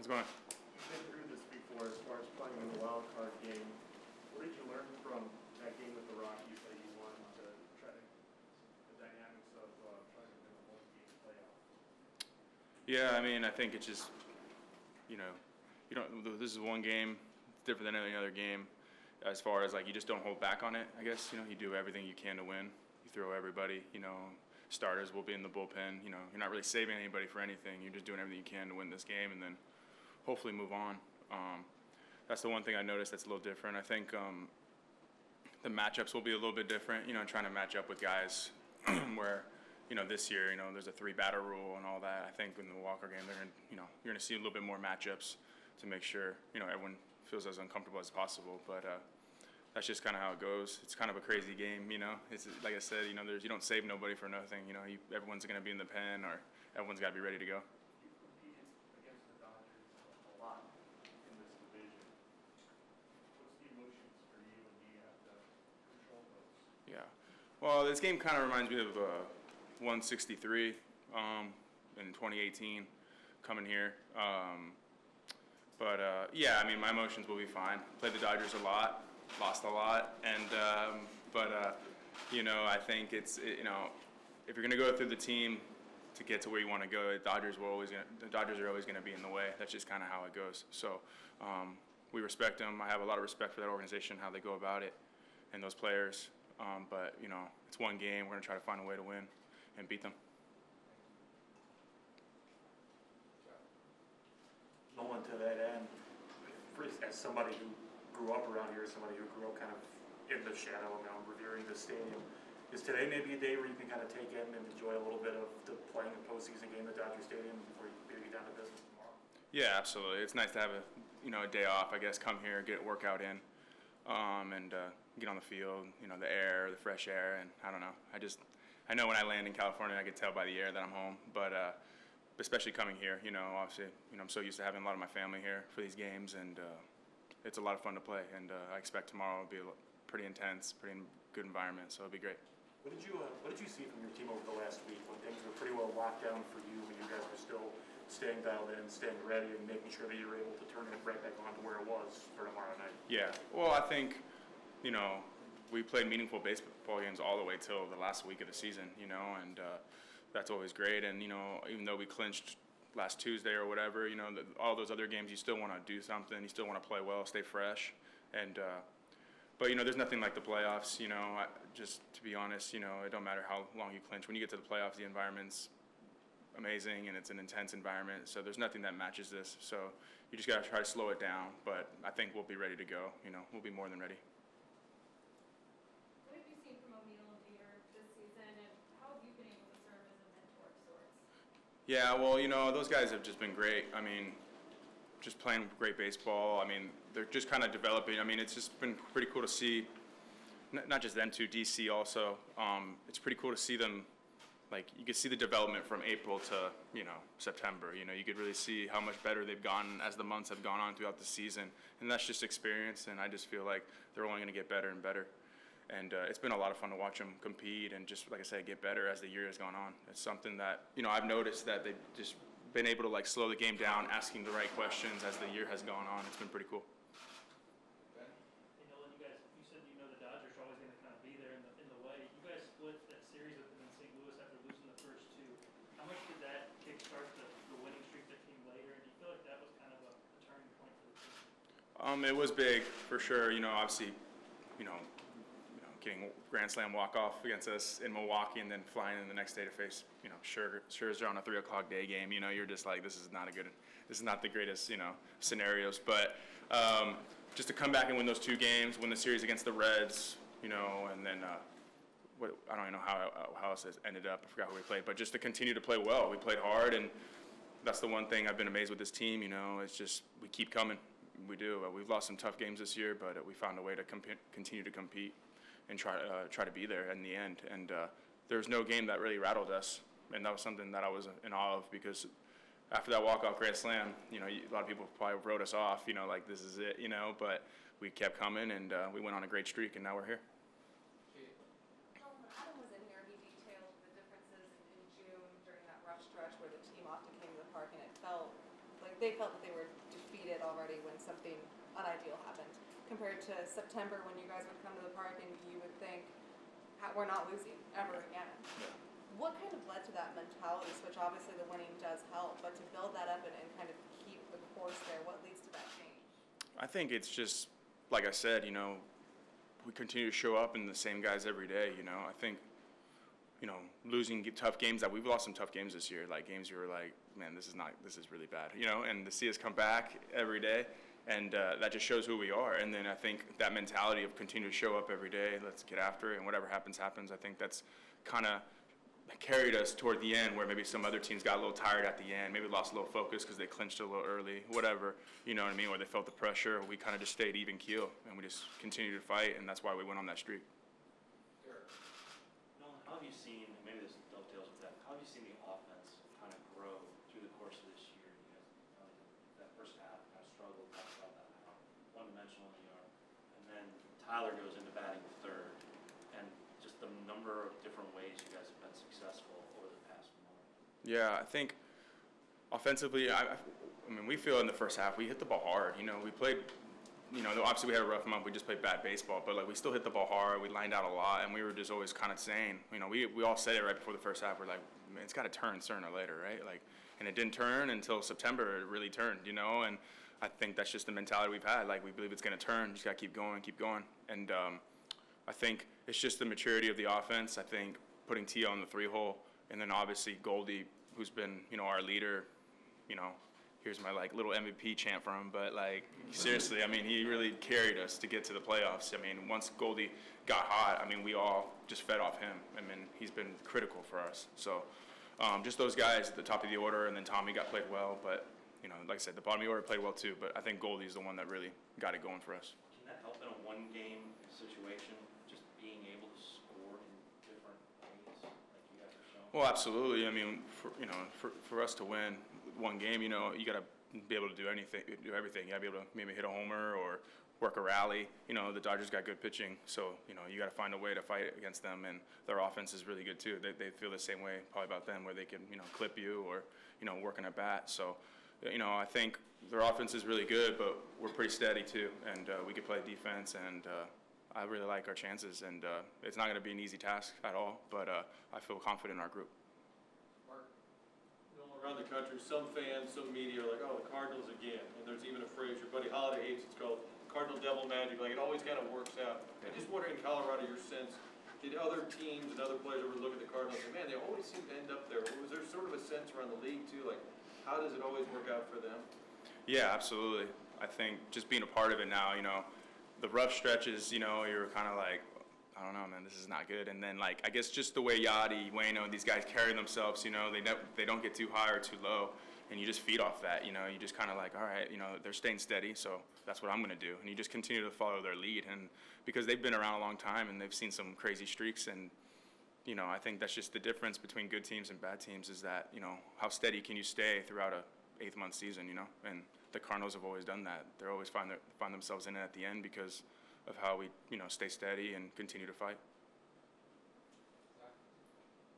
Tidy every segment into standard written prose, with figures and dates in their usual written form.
going on? You've been through this before as far as playing in the wild card game. What did you learn from that game with the Rockies that you won to try to the dynamics of trying to win a one-game playoff? Yeah, I mean, I think it's just, you don't. This is one game. It's different than any other game. As far as like, you just don't hold back on it. I guess you do everything you can to win. You throw everybody. Starters will be in the bullpen. You're not really saving anybody for anything. You're just doing everything you can to win this game, and then hopefully move on. That's the one thing I noticed that's a little different. I think the matchups will be a little bit different. Trying to match up with guys where, this year, there's a 3-batter rule and all that. I think in the Walker game, you're gonna see a little bit more matchups to make sure, everyone feels as uncomfortable as possible. But that's just kind of how it goes. It's kind of a crazy game, It's like I said, you don't save nobody for nothing. Everyone's gonna be in the pen, or everyone's got to be ready to go. You competed against the Dodgers a lot in this division. What's the emotions for you, and do you have to control those? Yeah. Well, this game kind of reminds me of 163 in 2018 coming here. Yeah, I mean, my emotions will be fine. Played the Dodgers a lot, lost a lot, and I think it's if you're going to go through the team to get to where you want to go, the Dodgers are always going to be in the way. That's just kind of how it goes. So we respect them. I have a lot of respect for that organization, how they go about it, and those players. But it's one game. We're going to try to find a way to win and beat them. Nolan, to that end, as somebody who grew up around here, somebody who grew up kind of in the shadow of revering the stadium, is today maybe a day where you can kind of take in and enjoy a little bit of the playing a postseason game at Dodger Stadium before you maybe get down to business tomorrow? Yeah, absolutely. It's nice to have a day off. I guess come here, get a workout in, and get on the field. The air, the fresh air, and I don't know. I know when I land in California, I can tell by the air that I'm home. But especially coming here, obviously, I'm so used to having a lot of my family here for these games, and it's a lot of fun to play. And I expect tomorrow will be pretty intense, pretty good environment, so it'll be great. What did you see from your team over the last week when things were pretty well locked down for you, when you guys were still staying dialed in, staying ready, and making sure that you were able to turn it right back on to where it was for tomorrow night? Yeah, well, I think, we played meaningful baseball games all the way till the last week of the season, and that's always great. And, even though we clinched last Tuesday or whatever, all those other games, you still want to do something. You still want to play well, stay fresh. And, but, there's nothing like the playoffs, just to be honest, it don't matter how long you clinch. When you get to the playoffs, the environment's amazing and it's an intense environment. So there's nothing that matches this. So you just got to try to slow it down. But I think we'll be ready to go. We'll be more than ready. What have you seen from O'Neill and Jeter this season, and how have you been able to serve as a mentor of sorts? Yeah, well, those guys have just been great. I mean, just playing great baseball. I mean, they're just kind of developing. I mean, it's just been pretty cool to see, not just them two, DC also. It's pretty cool to see them, like, you could see the development from April to, September. You could really see how much better they've gotten as the months have gone on throughout the season. And that's just experience, and I just feel like they're only going to get better and better. And it's been a lot of fun to watch them compete and just, like I said, get better as the year has gone on. It's something that, I've noticed that they've just been able to, like, slow the game down, asking the right questions as the year has gone on. It's been pretty cool. Hey, Nolan, you said the Dodgers are always going to kind of be there in the way. You guys split that series with them in St. Louis after losing the first two. How much did that kickstart the winning streak that came later? And do you feel like that was kind of a turning point for the team? It was big, for sure. Obviously, getting Grand Slam walk-off against us in Milwaukee and then flying in the next day to face, Scherzer on a 3:00 day game. You're just like, this is not the greatest, scenarios. But just to come back and win those two games, win the series against the Reds, and then I don't even know how else it ended up. I forgot who we played. But just to continue to play well. We played hard, and that's the one thing I've been amazed with this team. It's just we keep coming. We do. We've lost some tough games this year, but we found a way to continue to compete and try to be there in the end. And there was no game that really rattled us, and that was something that I was in awe of, because after that walk-off Grand Slam, a lot of people probably wrote us off, like this is it, but we kept coming, and we went on a great streak, and now we're here. Adam was in here, he detailed the differences in June during that rough stretch where the team often came to the park, and it felt like they felt that they were defeated already when something unideal happened, compared to September when you guys would come to the park and you would think, we're not losing ever again. Yeah. What kind of led to that mentality switch? Obviously the winning does help, but to build that up and kind of keep the course there, what leads to that change? I think it's just, like I said, we continue to show up in the same guys every day, I think, losing tough games, that we've lost some tough games this year, like games you were like, man, this is really bad, and to see us come back every day, and that just shows who we are. And then I think that mentality of continue to show up every day, let's get after it, and whatever happens, happens. I think that's kind of carried us toward the end, where maybe some other teams got a little tired at the end, maybe lost a little focus because they clinched a little early, whatever, you know what I mean, or they felt the pressure. We kind of just stayed even keel, and we just continued to fight, and that's why we went on that streak. Nolan, how have you seen, and maybe this dovetails with that, how have you seen the offense kind of grow through the course of this year? You guys, that first half kind of struggled, talked about that, how one-dimensional they are, and then Tyler goes into batting third, and just the number of different ways you guys have been successful over the past month. Yeah, I think offensively, I mean, we feel in the first half we hit the ball hard. We played, obviously we had a rough month. We just played bad baseball, but we still hit the ball hard. We lined out a lot, and we were just always kind of saying, we all said it right before the first half. We're like, man, it's got to turn sooner or later, right? And it didn't turn until September. It really turned, and I think that's just the mentality we've had. We believe it's going to turn. Just got to keep going. And I think it's just the maturity of the offense. I think putting T on the 3-hole, and then obviously Goldie, who's been, our leader, here's my little MVP chant for him, but seriously, I mean, he really carried us to get to the playoffs. I mean, once Goldie got hot, I mean, we all just fed off him. I mean, he's been critical for us. So just those guys at the top of the order, and then Tommy played well, but like I said, the bottom of the order played well too, but I think Goldie's the one that really got it going for us. Can that help in a one-game situation, just being able to score in different ways like you guys are showing? Well, absolutely. I mean, for us to win one game, you got to be able to do everything. You got to be able to maybe hit a homer or work a rally. The Dodgers got good pitching, so you got to find a way to fight against them, and their offense is really good too. They feel the same way probably about them, where they can clip you or working at bat. So I think their offense is really good, but we're pretty steady too, and we can play defense, and I really like our chances, and it's not going to be an easy task at all, but I feel confident in our group. Around the country, some fans, some media are like, oh, the Cardinals again. And there's even a phrase your buddy Holiday hates, it's called Cardinal Devil Magic. It always kind of works out. I just wonder, in Colorado, your sense, did other teams and other players ever look at the Cardinals and say, man, they always seem to end up there? Was there sort of a sense around the league too, how does it always work out for them? Yeah, absolutely. I think just being a part of it now, the rough stretches, you're kind of like, I don't know, man, this is not good. And then, I guess just the way Yachty, Waino, these guys carry themselves, they don't get too high or too low, and you just feed off that, you just kind of all right, they're staying steady, so that's what I'm going to do. And you just continue to follow their lead. And because they've been around a long time and they've seen some crazy streaks, and, I think that's just the difference between good teams and bad teams, is that, how steady can you stay throughout a 8-month season, and the Cardinals have always done that. They're always find themselves in it at the end because of how we, stay steady and continue to fight.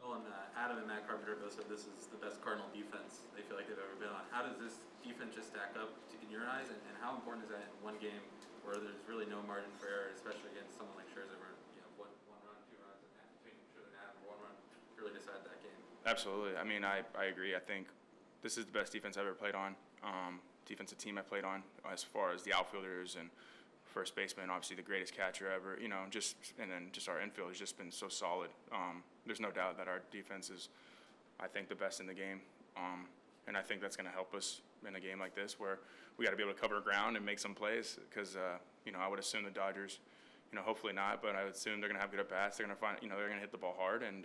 Nolan, Adam and Matt Carpenter both said this is the best Cardinal defense they feel like they've ever been on. How does this defense just stack up in your eyes, and how important is that in one game where there's really no margin for error, especially against someone like Scherzer, where one run, 2 runs, and between Scherzer and Adam, or 1 run really decide that game? Absolutely. I mean, I agree. I think this is the best defense I've ever played on. Defensive team I played on, as far as the outfielders and first baseman, obviously the greatest catcher ever, and then our infield has just been so solid. There's no doubt that our defense is, I think, the best in the game, and I think that's going to help us in a game like this, where we got to be able to cover ground and make some plays, because I would assume the Dodgers, hopefully not, but I would assume they're going to have good at bats. They're going to find, they're going to hit the ball hard, and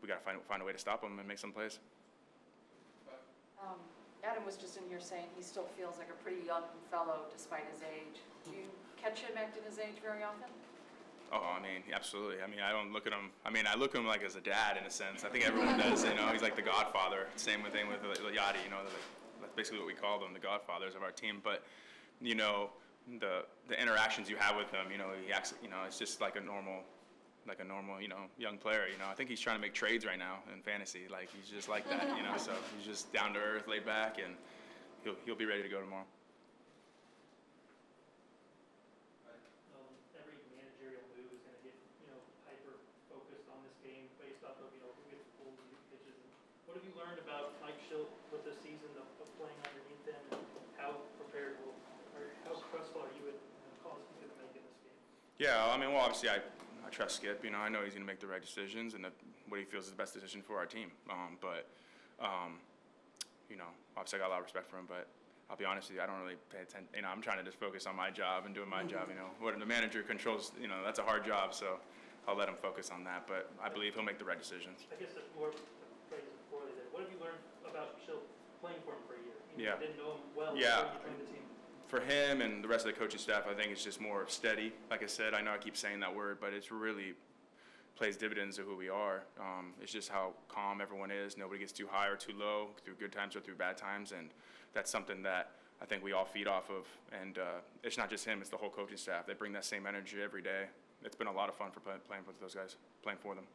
we got to find a way to stop them and make some plays. Adam was just in here saying he still feels like a pretty young fellow despite his age. Do you catch him acting his age very often? Oh, I mean, absolutely. I mean, I don't look at him. I mean, I look at him as a dad in a sense. I think everyone does. He's like the Godfather. Same thing with Yachty. That's basically what we call them, the Godfathers of our team. But the interactions you have with him, he acts. It's just like a normal, young player. I think he's trying to make trades right now in fantasy. He's just like that. So he's just down to earth, laid back, and he'll be ready to go tomorrow. Every managerial move is going to get, hyper focused on this game based off of, who gets pulled, who pitches. And what have you learned about Mike Schilt with this season of playing underneath him, and how prepared or how trustful are you with the calls he's going to make in this game? Yeah, I mean, well, obviously I trust Skip. I know he's going to make the right decisions and what he feels is the best decision for our team. Obviously I got a lot of respect for him, but I'll be honest with you, I don't really pay attention. I'm trying to just focus on my job and doing my job. What the manager controls, that's a hard job, so I'll let him focus on that. But I believe he'll make the right decisions. I guess that's more phrase it poorly. What have you learned about Schilt playing for him for a year? Yeah. You didn't know him well Yeah. before you joined the team. For him and the rest of the coaching staff, I think it's just more steady. Like I said, I know I keep saying that word, but it's really plays dividends of who we are. It's just how calm everyone is. Nobody gets too high or too low through good times or through bad times, and that's something that I think we all feed off of. And it's not just him; it's the whole coaching staff. They bring that same energy every day. It's been a lot of fun for playing with those guys, playing for them.